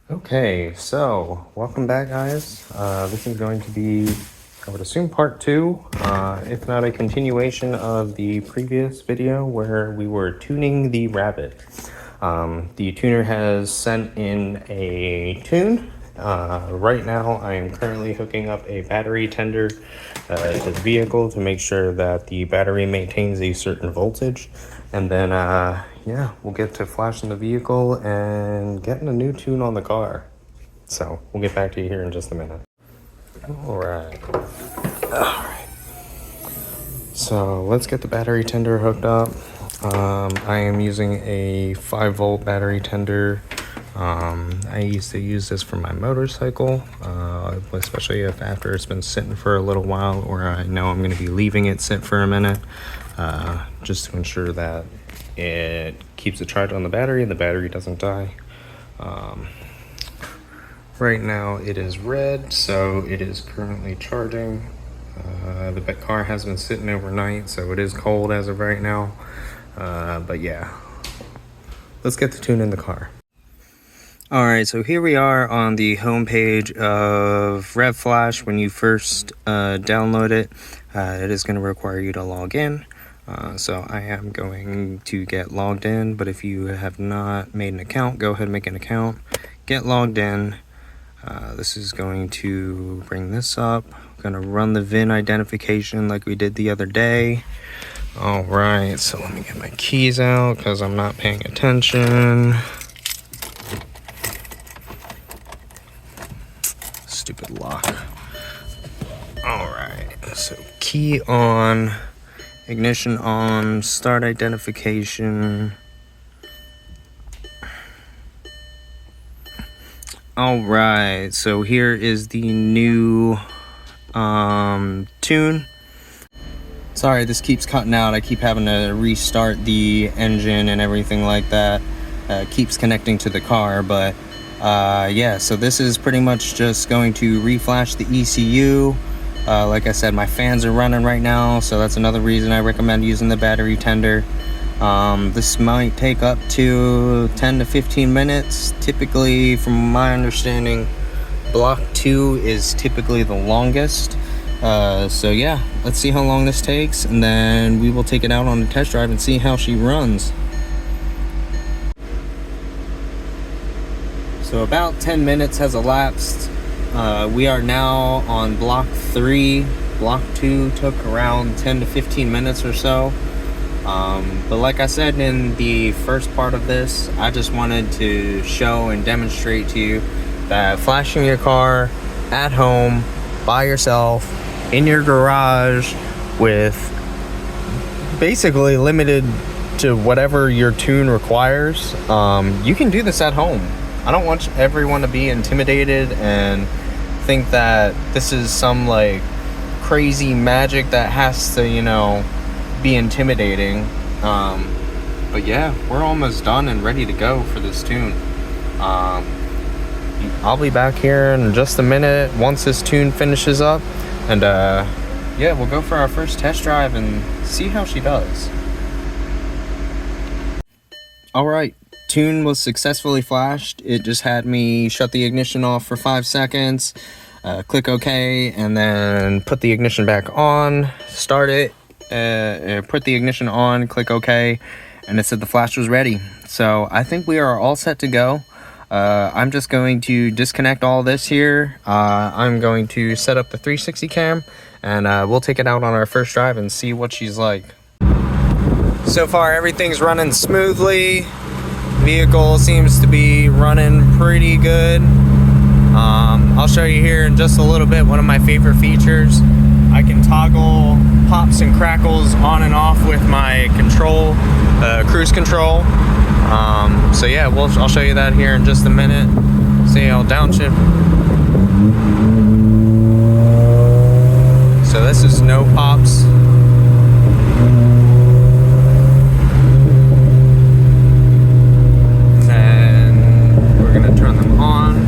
Okay, so welcome back, guys. This is going to be, I would assume, part two, if not a continuation of the previous video where we were tuning the Rabbit. The tuner has sent in a tune. Right now, I am currently hooking up a battery tender to the vehicle to make sure that the battery maintains a certain voltage. And then, yeah, we'll get to flashing the vehicle and getting a new tune on the car. So we'll get back to you here in just a minute. All right. So let's get the battery tender hooked up. I am using a 5-volt battery tender. I used to use this for my motorcycle, especially if after it's been sitting for a little while, or I know I'm going to be leaving it sit for a minute, just to ensure that it keeps the charge on the battery and the battery doesn't die. Right now it is red, so it is currently charging. The car has been sitting overnight, so it is cold as of right now. But yeah, let's get the tune in the car. All right, so here we are on the homepage of RevFlash. When you first download it, it is going to require you to log in. So I am going to get logged in, but if you have not made an account, go ahead and make an account, get logged in. This is going to bring this up. I'm going to run the VIN identification like we did the other day. All right, so let me get my keys out because I'm not paying attention. Stupid lock. All right, so key on, ignition on, start identification. All right, so here is the new tune. Sorry, this keeps cutting out. I keep having to restart the engine and everything like that. Keeps connecting to the car, but yeah, so this is pretty much just going to reflash the ECU. Like I said, my fans are running right now, so that's another reason I recommend using the battery tender. This might take up to 10 to 15 minutes. Typically, from my understanding, block 2 is typically the longest. So yeah, let's see how long this takes, and then we will take it out on a test drive and see how she runs. So about 10 minutes has elapsed. We are now on block 3. Block 2 took around 10 to 15 minutes or so. But like I said in the first part of this, I just wanted to show and demonstrate to you that flashing your car at home by yourself in your garage with basically limited to whatever your tune requires, you can do this at home. I don't want everyone to be intimidated and think that this is some like crazy magic that has to, you know, be intimidating. But yeah, we're almost done and ready to go for this tune. I'll be back here in just a minute once this tune finishes up, and yeah, we'll go for our first test drive and see how she does. All right, tune was successfully flashed. It just had me shut the ignition off for 5 seconds, click OK, and then put the ignition back on, start it, put the ignition on, click OK, and it said the flash was ready. So I think we are all set to go. I'm just going to disconnect all this here. I'm going to set up the 360 cam, and we'll take it out on our first drive and see what she's like. So far everything's running smoothly. Vehicle seems to be running pretty good. I'll show you here in just a little bit one of my favorite features. I can toggle pops and crackles on and off with my control, cruise control. So yeah, I'll show you that here in just a minute. See, I'll downshift. So this is no pops. And we're gonna turn them on.